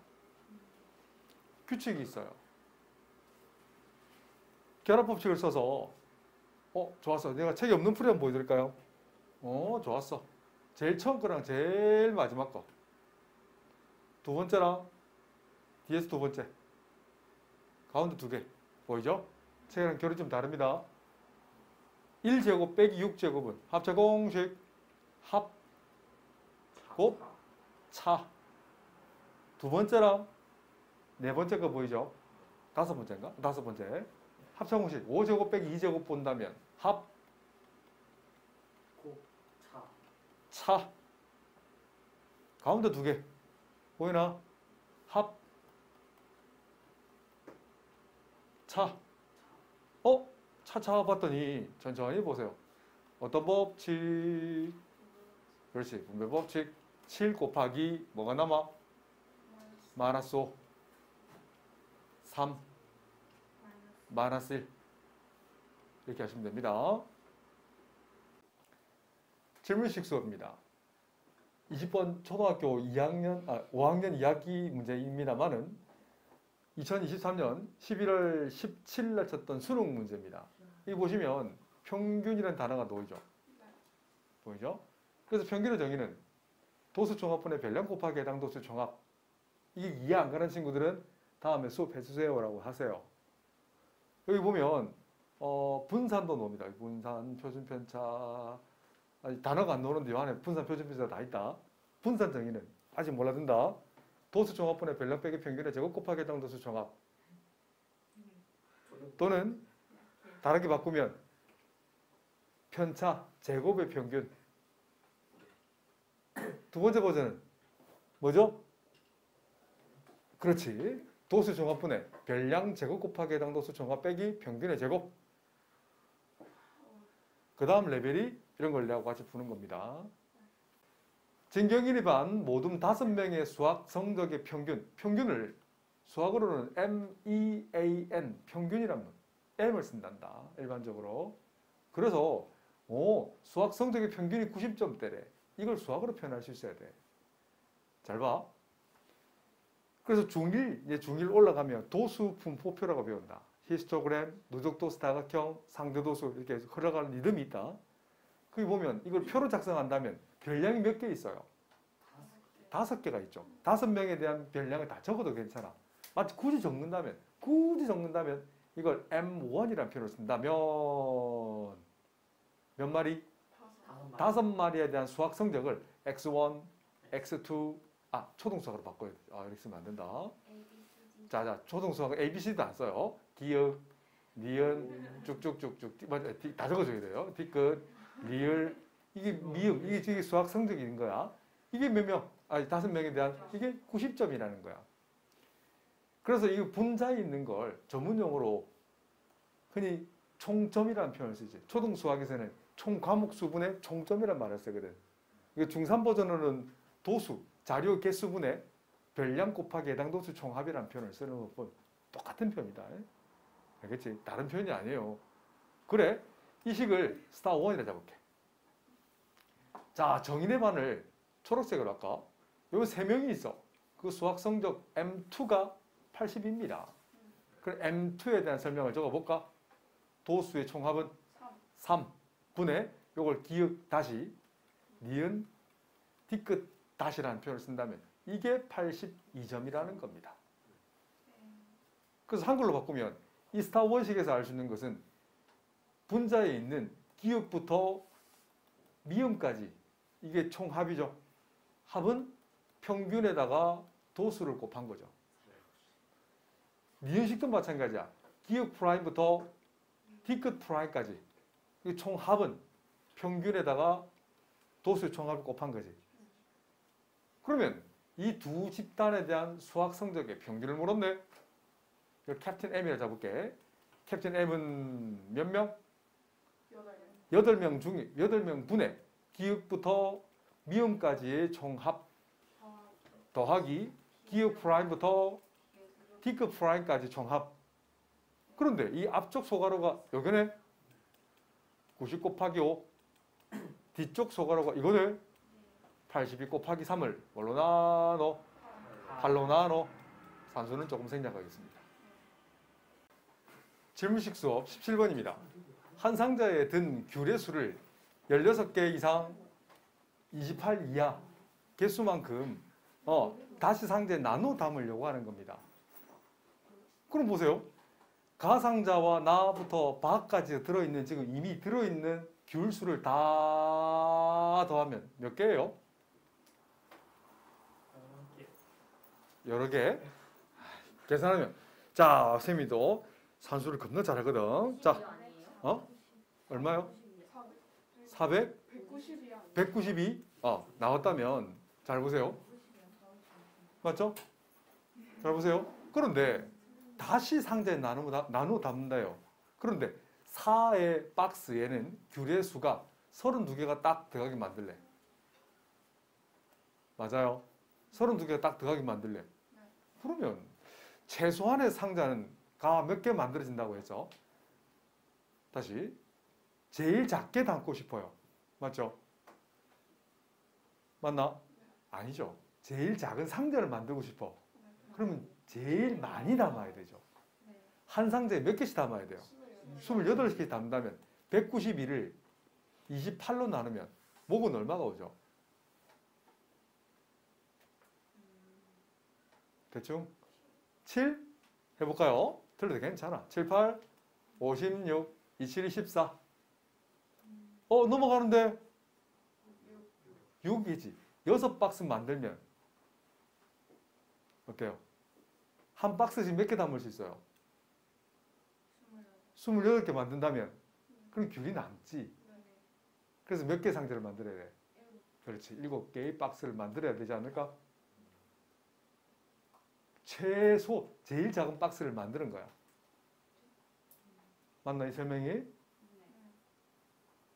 Speaker 1: 규칙이 있어요. 결합법칙을 써서 좋았어. 내가 책이 없는 풀이 한번 보여드릴까요? 좋았어. 제일 처음 거랑 제일 마지막 거. 두 번째랑 뒤에서 두 번째. 가운데 두 개. 보이죠? 책이랑 결이 좀 다릅니다. 1제곱 빼기 6제곱은 합차 공식 합, 곱, 차. 두 번째랑 네 번째 거 보이죠? 다섯 번째인가? 다섯 번째. 합차 공식 5제곱 빼기 2제곱 본다면 합,
Speaker 2: 곱, 차.
Speaker 1: 차. 가운데 두 개. 보이나? 합, 차. 차차 봤더니 천천히 보세요. 어떤 법칙? 그렇지. 분배 법칙. 7 곱하기 뭐가 남아? 마이너스 5. 3. 마이너스 1. 이렇게 하시면 됩니다. 질문식 수업입니다. 20번 초등학교 5학년 2학기 문제입니다만은 2023년 11월 17일 날 쳤던 수능 문제입니다. 이 보시면 평균이라는 단어가 놓이죠. 보이죠? 그래서 평균의 정의는 도수 종합분의 별량 곱하기 해당 도수 종합. 이게 이해 안 가는 친구들은 다음에 수업해 주세요라고 하세요. 여기 보면 분산도 나옵니다. 분산, 표준편차. 단어가 안 나오는데 이 안에 분산, 표준편차가 다 있다. 분산 정의는 아직 몰라든다. 도수 종합분의 별량 빼기 평균의 제곱 곱하기 해당 도수 종합. 또는 다르게 바꾸면 편차, 제곱의 평균. 두 번째 버전은 뭐죠? 그렇지. 도수 종합분의 별량 제곱 곱하기 해당 도수 종합 빼기 평균의 제곱. 그 다음 레벨이 이런 걸 내가 같이 푸는 겁니다. 진경일이 반 모든 5명의 수학 성적의 평균을 수학으로는 MEAN, 평균이라는 M을 쓴단다. 일반적으로. 그래서 수학 성적의 평균이 90점대래. 이걸 수학으로 표현할 수 있어야 돼. 잘 봐. 그래서 중1 올라가면 도수 분포표라고 배운다. 히스토그램, 누적도수 다각형, 상대도수 이렇게 흘러가는 리듬이 있다. 거기 보면 이걸 표로 작성한다면 별량이 몇 개 있어요? 5개가 있죠. 5명에 대한 별량을 다 적어도 괜찮아. 마치 굳이 적는다면 이걸 M1이라는 표현을 쓴다면 몇 마리? 5마리에 대한 수학 성적을 X1, X2, 초등수학으로 바꿔야 돼. 이렇게 쓰면 안 된다. 자, 초등수학은 ABC도 안 써요. 기역, 니은, 쭉쭉쭉쭉 다 적어줘야 돼요. 뒤끝, 리을, 이게 미음, 이게 수학 성적인 거야. 이게 몇 명? 5명에 대한 이게 90점이라는 거야. 그래서 이 분자에 있는 걸 전문용어로 흔히 총점이라는 표현을 쓰지. 초등수학에서는 총 과목 수분의 총점이라는 말을 쓰거든. 이거 중3 버전으로는 도수, 자료 개수분의 별량 곱하기 해당 도수 총합이라는 표현을 쓰는 것과 똑같은 표현이다. 알겠지? 다른 표현이 아니에요. 그래, 이 식을 스타 1이라 잡을게. 자, 정인의 반을 초록색으로 할까? 여기 3명이 있어. 그 수학 성적 M2가 80입니다. 그럼 M2에 대한 설명을 적어볼까? 도수의 총합은 3분의 요걸 기역 다시 니은 뒤끝 다시라는 표현을 쓴다면 이게 82점이라는 겁니다. 그래서 한글로 바꾸면 이 스타 원식에서 알 수 있는 것은 분자에 있는 기역부터 미음까지 이게 총합이죠. 합은 평균에다가 도수를 곱한 거죠. 니은식도 마찬가지야. 기역 프라임부터 D끝 프라임까지 이 총합은 평균에다가 도수의 총합을 곱한 거지. 그러면 이 두 집단에 대한 수학 성적의 평균을 물었네. 이걸 캡틴 M이라 잡을게. 캡틴 M은 몇 명? 8명 중에 8명 분의 기역부터 미음까지의 총합 더하기 기역 프라임부터 D급 프라임까지 총합. 그런데 이 앞쪽 소괄호가 여기네 90 곱하기 5 뒤쪽 소괄호가 이거네 82 곱하기 3을 뭘로 나눠? 8로 나눠. 산수는 조금 생략하겠습니다. 질문식 수업 17번입니다. 한 상자에 든 귤의 수를 16개 이상 28 이하 개수만큼 다시 상자에 나눠 담으려고 하는 겁니다. 그럼 보세요. 가상자와 나부터 바까지 들어있는 지금 이미 들어있는 귤 수를 다 더하면 몇 개예요? 여러 개. 계산하면 자, 쌤이도 산수를 겁나 잘하거든. 자, 얼마요? 400? 192? 나왔다면 잘 보세요. 맞죠? 잘 보세요. 그런데 다시 상자에 나누어 담는다요. 그런데 4의 박스에는 귤의 수가 32개가 딱 들어가게 만들래. 맞아요. 32개가 딱 들어가게 만들래. 그러면 최소한의 상자는 가 몇 개 만들어진다고 했죠? 다시 제일 작게 담고 싶어요. 맞죠? 맞나? 아니죠. 제일 작은 상자를 만들고 싶어. 그러면 제일 많이 담아야 되죠. 한 상자에 몇 개씩 담아야 돼요? 28개 담는다면 192를 28로 나누면 목은 얼마가 오죠? 대충 7? 해볼까요? 틀려도 괜찮아. 7, 8, 56, 27, 24. 넘어가는데 6이지. 6박스 만들면 어때요? 한 박스씩 몇 개 담을 수 있어요? 28개 만든다면 그럼 귤이 남지. 그래서 몇 개 상자를 만들어야 돼? 그렇지. 7개의 박스를 만들어야 되지 않을까? 최소 제일 작은 박스를 만드는 거야. 맞나 이 설명이?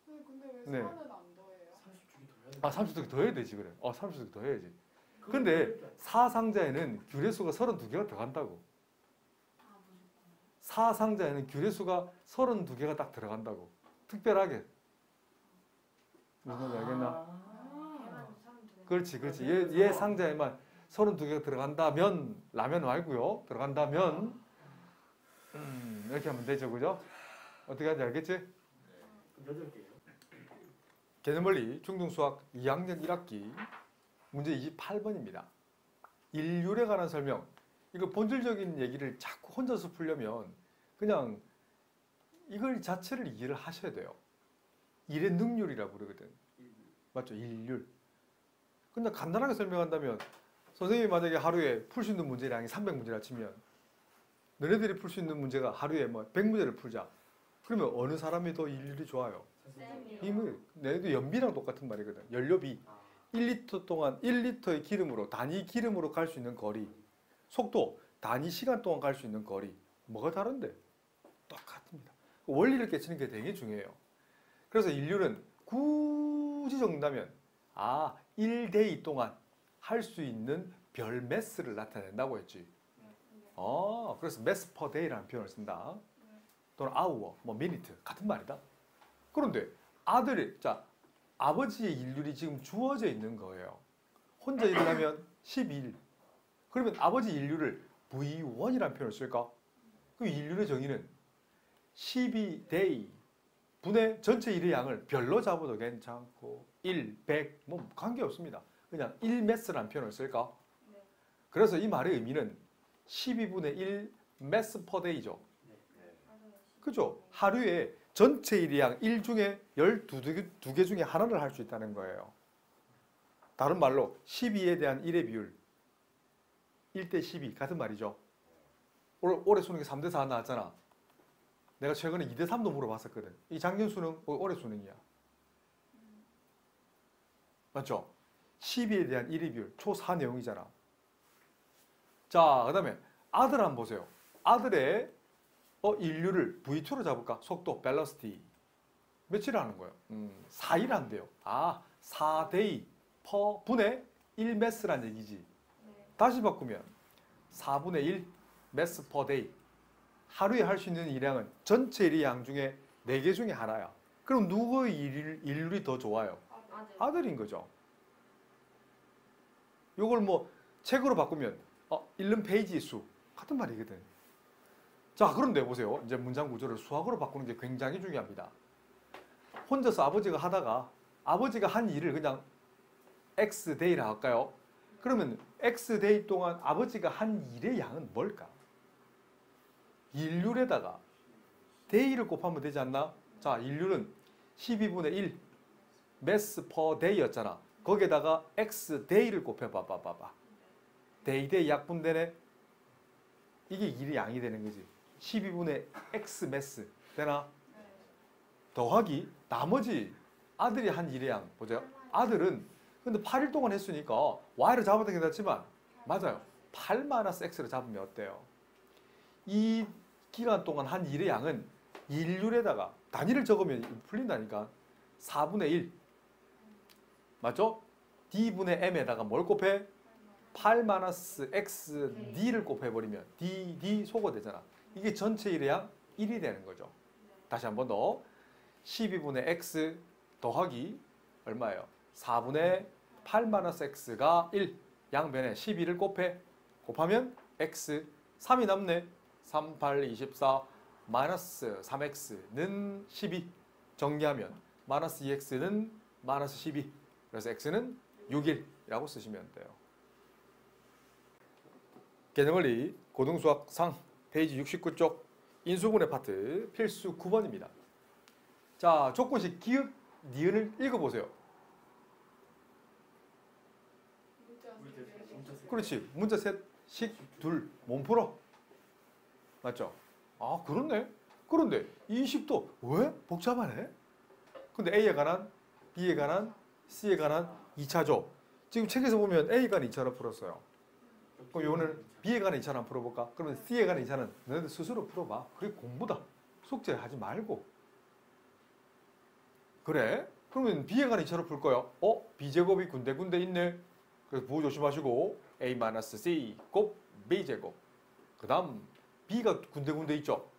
Speaker 3: 근데 왜
Speaker 1: 네.
Speaker 3: 4는 안 더해요?
Speaker 1: 30개 더 해야 되지 그래. 30개 더 해야지. 근데 4상자에는 귤의 수가 32개가 들어간다고. 4상자에는 귤의 수가 32개가 딱 들어간다고. 특별하게. 무슨 말인지 알겠나? 그렇지. 얘 상자에만 32개가 들어간다면, 라면 말고요. 들어간다면 이렇게 하면 되죠. 그죠? 어떻게 하는지 알겠지?
Speaker 2: 8개요?
Speaker 1: 개념원리 중등수학 2학년 1학기 문제 28번입니다. 일률에 관한 설명. 이거 본질적인 얘기를 자꾸 혼자서 풀려면 그냥 이걸 자체를 이해를 하셔야 돼요. 일의 능률이라고 부르거든. 맞죠? 일률. 근데 간단하게 설명한다면 선생님이 만약에 하루에 풀 수 있는 문제량이 300문제라 치면 너네들이 풀 수 있는 문제가 하루에 100문제를 풀자. 그러면 어느 사람이 더 일률이 좋아요? 이미 내도 연비랑 똑같은 말이거든. 연료비. 1리터 동안 1리터의 기름으로 단위 기름으로 갈 수 있는 거리. 속도 단위 시간 동안 갈 수 있는 거리. 뭐가 다른데? 똑같습니다. 원리를 깨치는 게 되게 중요해요. 그래서 인류는 굳이 적는다면 1데이 동안 할 수 있는 별 매스를 나타낸다고 했지. 그래서 매스 퍼 데이라는 표현을 쓴다. 또는 아우어, 미니트 같은 말이다. 그런데 아버지의 일률이 지금 주어져 있는 거예요. 혼자 일을 하면 12일. 그러면 아버지 인류를 V1이라는 표현을 쓸까? 그 인류의 정의는 12day 분의 전체 일의 양을 별로 잡아도 괜찮고 1, 100 관계없습니다. 그냥 1매스라는 표현을 쓸까? 그래서 이 말의 의미는 12분의 1 매스 퍼 데이죠. 그죠? 하루에 전체 일의 양 1 중에 12개 중에 하나를 할 수 있다는 거예요. 다른 말로 12에 대한 1의 비율 1대 12 같은 말이죠. 올해 수능이 3대 4 나왔잖아. 내가 최근에 2대 3도 물어봤었거든. 이 작년 수능, 올해 수능이야. 맞죠? 12에 대한 1위 비율, 초4 내용이잖아. 자, 그 다음에 아들 한번 보세요. 아들의 인류를 V2로 잡을까? 속도, 벨러시티. 며칠 하는 거예요? 4일 한대요. 4day per 분의 1 매스란 얘기지. 다시 바꾸면 4분의 1 매스 per day. 하루에 할 수 있는 일량은 전체 일량 중에 4개 중에 하나야. 그럼 누구의 일률이 더 좋아요? 아들인 거죠. 이걸 뭐 책으로 바꾸면 읽는 페이지 수 같은 말이거든. 자, 그런데 보세요. 이제 문장 구조를 수학으로 바꾸는 게 굉장히 중요합니다. 혼자서 아버지가 하다가 아버지가 한 일을 그냥 X 데이라 할까요? 그러면 X 데이 동안 아버지가 한 일의 양은 뭘까? 일률에다가 데이를 곱하면 되지 않나? 자, 일률은 12분의 1 매스 퍼 데이였잖아. 거기에다가 X 데이를 곱해봐봐. 데이 대 약분되네. 이게 일의 양이 되는 거지. 12분의 X 매스 되나? 더하기 나머지 아들이 한 일의 양 보세요. 아들은 근데 8일 동안 했으니까 Y를 잡아도 괜찮지만 맞아요. 8 마이너스 X를 잡으면 어때요? 이 기간 동안 한 일의 양은 일률에다가 단위를 적으면 풀린다니까. 4분의 1 맞죠? D분의 M에다가 뭘 곱해? 8 마이너스 X D를 곱해버리면 D 소거 되잖아. 이게 전체 일의 양 1이 되는 거죠. 다시 한 번 더. 12분의 X 더하기 얼마예요? 4분의 8 마이너스 X가 1. 양변에 12를 곱하면 X 3이 남네. 3, 8, 24 마이너스 3X는 12. 정리하면 마이너스 2X는 마이너스 12. 그래서 X는 6이라고 쓰시면 돼요. 개념원리 고등수학 상 페이지 69쪽 인수분해 파트 필수 9번입니다. 자, 조건식 기역, 니은을 읽어보세요. 그렇지. 문자 셋, 식, 둘, 몸풀어. 맞죠? 그렇네. 그런데 이 식도 왜? 복잡하네. 근데 A에 관한, B에 관한, C에 관한 2차죠. 지금 책에서 보면 A에 관한 2차로 풀었어요. 그럼 오늘 B에 관한 2차를 한번 풀어볼까? 그러면 C에 관한 2차는 너희들 스스로 풀어봐. 그게 공부다. 숙제 하지 말고. 그래? 그러면 B에 관한 2차로 풀 거야. B제곱이 군데군데 있네. 그래서 부호 조심하시고 A-C 곱 B제곱. 그 다음 B가 군데군데 있죠.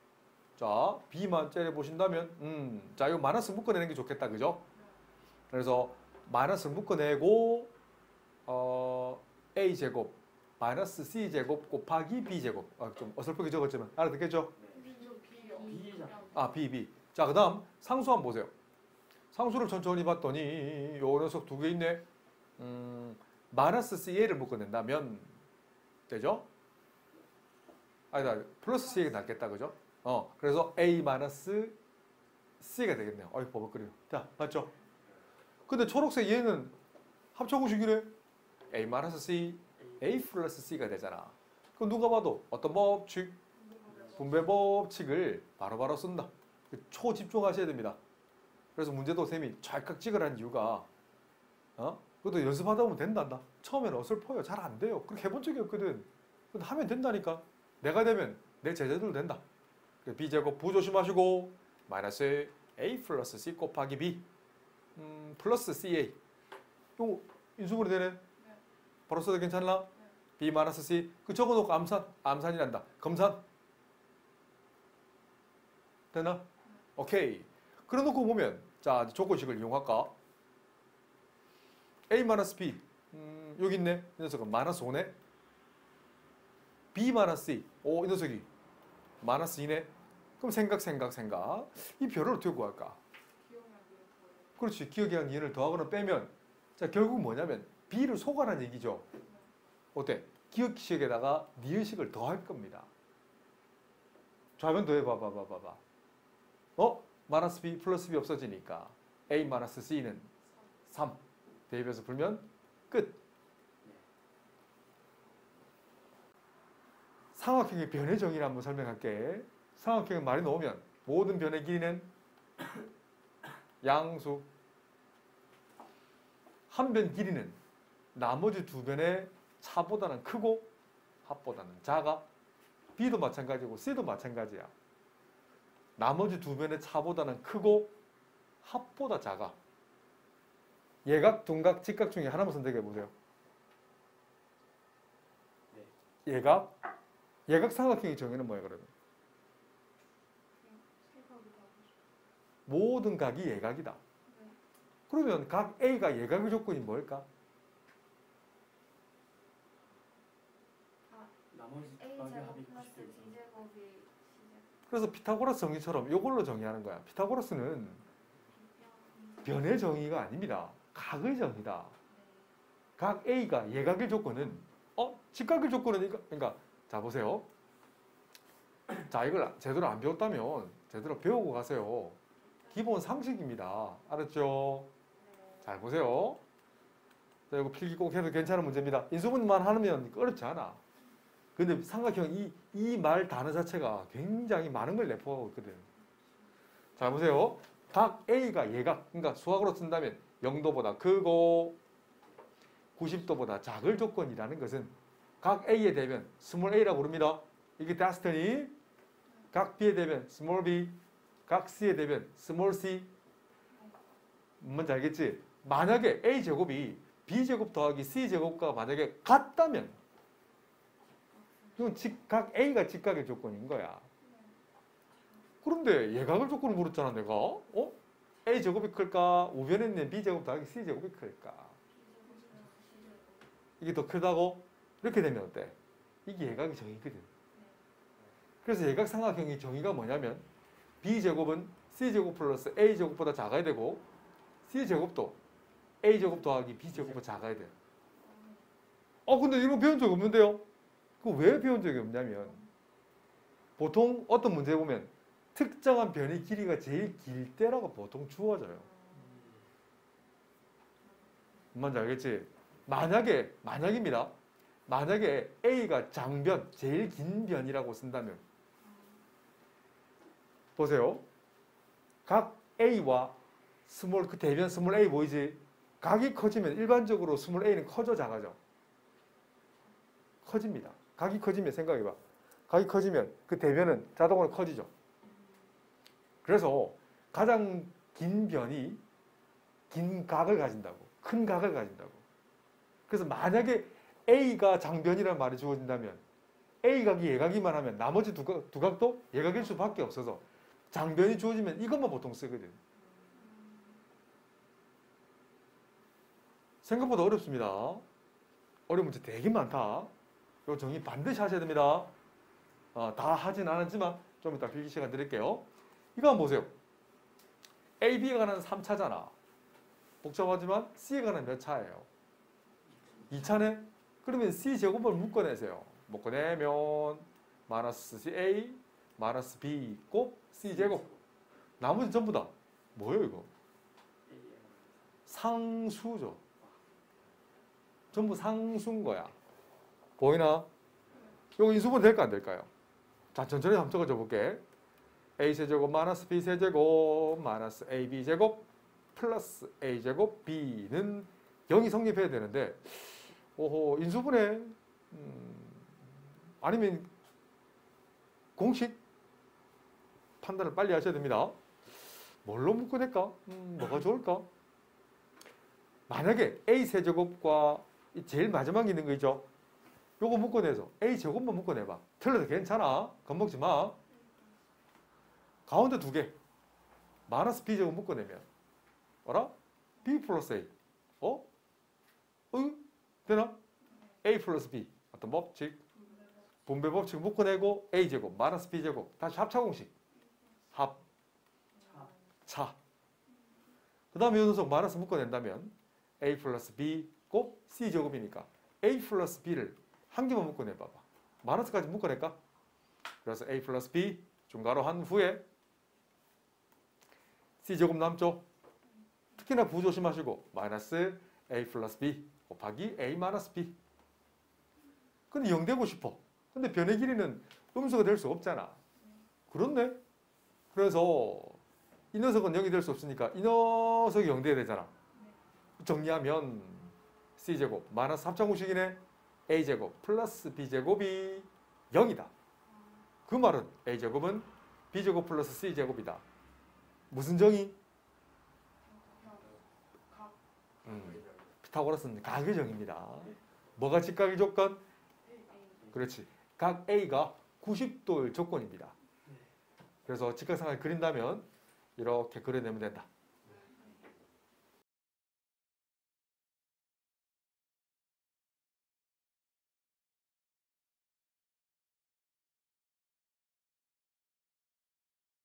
Speaker 1: 자, B만 째려보신다면 자, 이거 마이너스 묶어내는 게 좋겠다. 그죠? 그래서 마이너스 묶어내고 A제곱 마이너스 C제곱 곱하기 B제곱. 좀 어설프게 적었지만 알아듣겠죠? B. 자, 그 다음 상수 한번 보세요. 상수를 천천히 봤더니 요 녀석 두 개 있네. 마이너스 CA를 묶어낸다면 되죠? 아니다. 플러스 CA가 낫겠다. 그죠? 그래서 A 마이너스 C가 되겠네요. 버벅거려. 자, 맞죠? 근데 초록색 얘는 합쳐구식이래. A 마이너스 C, A 플러스 C가 되잖아. 그럼 누가 봐도 어떤 법칙? 분배 법칙을 바로바로 쓴다. 초집중하셔야 됩니다. 그래서 문제도 쌤이 찰칵 찍으라는 이유가 그것도 연습하다 보면 된단다. 처음에는 어설퍼요. 잘 안 돼요. 그렇게 해본 적이 없거든. 근데 하면 된다니까. 내가 되면 내 제자들도 된다. B제곱 부 조심하시고 마이너스 A 플러스 C 곱하기 B 플러스 CA 이거 인수분해 되네. 네. 바로 써도 괜찮나? 네. B 마이너스 C 그 적어놓고 암산이란다. 검산 되나? 네. 오케이. 그래놓고 보면 자 조건식을 이용할까? A 마이너스 B 여기 있네. 이 녀석은 마이너스 5네. B 마이너스 C 이 녀석이 마이너스 2네. 그럼 생각 이 별을 어떻게 구할까? 그렇지. 기억이랑 니은을 더하거나 빼면 자 결국 뭐냐면 B를 소가라는 얘기죠. 어때? 기억식에다가 니은식을 더할 겁니다. 좌변 더해봐. 마이너스 B 플러스 B 없어지니까 A 마이너스 C는 3 대입해서 풀면 끝. 삼각형의 변의 정의를 한번 설명할게. 삼각형을 많이 놓으면 모든 변의 길이는 양수. 한 변 길이는 나머지 두 변의 차보다는 크고 합보다는 작아. B도 마찬가지고 C도 마찬가지야. 나머지 두 변의 차보다는 크고 합보다 작아. 예각, 둔각, 직각 중에 하나만 선택해 보세요. 예각? 예각 삼각형의 정의는 뭐예요, 그러면? 모든 각이 예각이다. 그러면 각 A가 예각의 조건이 뭘까?
Speaker 2: 나머지
Speaker 3: A
Speaker 2: 각의
Speaker 3: 제곱
Speaker 2: 합이
Speaker 3: 플러스
Speaker 2: 90도 이상.
Speaker 3: B 제곱이 C제곱.
Speaker 1: 그래서 피타고라스 정의처럼 이걸로 정의하는 거야. 피타고라스는 변의 정의가 아닙니다. 각의 정의다. 각 A가 예각의 조건은 직각의 조건은 그러니까 자 보세요. 자 이걸 제대로 안 배웠다면 제대로 배우고 가세요. 기본 상식입니다. 알았죠? 잘 보세요. 자 이거 필기 꼭 해도 괜찮은 문제입니다. 인수분해만 하면 어렵지 않아. 근데 삼각형 이 말 단어 자체가 굉장히 많은 걸 내포하고 있거든. 자 보세요. 각 A가 예각, 그러니까 수학으로 쓴다면 0도보다 크고 90도보다 작을 조건이라는 것은 각 A의 대변 스몰 a라고 부릅니다. 이게 데스티니. 각 B의 대변 스몰 b, 각 C의 대변 스몰 c. 뭔지 알겠지? 만약에 A제곱이 B제곱 더하기 C제곱과 만약에 같다면 이건 각 A가 직각의 조건인 거야. 그런데 예각을 조건을 물었잖아 내가. A제곱이 클까? 우변에 있는 B제곱 더하기 C제곱이 클까? 이게 더 크다고? 이렇게 되면 어때? 이게 예각의 정의거든. 그래서 예각 삼각형의 정의가 뭐냐면 B제곱은 C제곱 플러스 A제곱보다 작아야 되고 C제곱도 A제곱 더하기 B제곱보다 작아야 돼. 근데 이런 거 배운 적 없는데요? 그거 왜 배운 적이 없냐면 보통 어떤 문제 보면 특정한 변의 길이가 제일 길 때라고 보통 주어져요. 뭔지 알겠지? 만약입니다. 만약에 A가 장변, 제일 긴 변이라고 쓴다면 보세요. 각 A와 스몰 그 대변 스몰 A 보이지? 각이 커지면 일반적으로 스몰 A는 커져 작아져? 커집니다. 각이 커지면 생각해봐. 각이 커지면 그 대변은 자동으로 커지죠. 그래서 가장 긴 변이 긴 각을 가진다고. 큰 각을 가진다고. 그래서 만약에 A가 장변이라는 말이 주어진다면 A각이 예각이만 하면 나머지 두 각도 예각일 수밖에 없어서 장변이 주어지면 이것만 보통 쓰거든. 생각보다 어렵습니다. 어려운 문제 되게 많다. 이 정의 반드시 하셔야 됩니다. 다 하진 않았지만 좀 이따 필기 시간 드릴게요. 이거 한번 보세요. A, B에 관한 3차잖아. 복잡하지만 C에 관한 몇 차예요? 2차네? 그러면 C제곱을 묶어내세요. 묶어내면 마이너스 CA 마이너스 B 곱 C제곱. 나머지 전부 다 뭐예요 이거? 상수죠. 전부 상수인 거야. 보이나? 이거 인수분 될까 안 될까요? 자 천천히 한번 적어줘 볼게. A세제곱 마이너스 B세제곱 마이너스 AB제곱 플러스 A제곱 B는 0이 성립해야 되는데 인수분해 아니면 공식 판단을 빨리 하셔야 됩니다. 뭘로 묶어낼까? 뭐가 좋을까? 만약에 A세제곱과 제일 마지막에 있는 거 있죠? 요거 묶어내서 A제곱만 묶어내봐. 틀려도 괜찮아. 겁먹지 마. 가운데 두 개. 마이너스 B제곱 묶어내면 알아? B 플러스 A. 되나? A 플러스 B. 어떤 법칙? 분배 법칙 묶어내고 A제곱, 마이너스 B제곱. 다시 합차 공식. 차. 그 다음에 이 녀석 마이너스 묶어낸다면 A 플러스 B 곱 C제곱이니까 A 플러스 B를 한 개만 묶어내봐봐. 마이너스까지 묶어낼까? 그래서 A 플러스 B 중괄호 한 후에 C제곱 남죠? 특히나 부 조심하시고 마이너스 A 플러스 B 곱하기 A 마이너스 B. 근데 0 되고 싶어. 근데 변의 길이는 음수가 될 수 없잖아. 그렇네. 그래서 이 녀석은 0이 될 수 없으니까 이 녀석이 0 돼야 되잖아. 정리하면 C제곱 마이너스 합창공식이네. A제곱 플러스 B제곱이 0이다. 그 말은 A제곱은 B제곱 플러스 C제곱이다. 무슨 정의? 피타고라스는 각의 정의입니다. 뭐가 직각의 조건? 그렇지. 각 A가 90도의 조건입니다. 그래서 직각상을 그린다면 이렇게 그려내면 된다.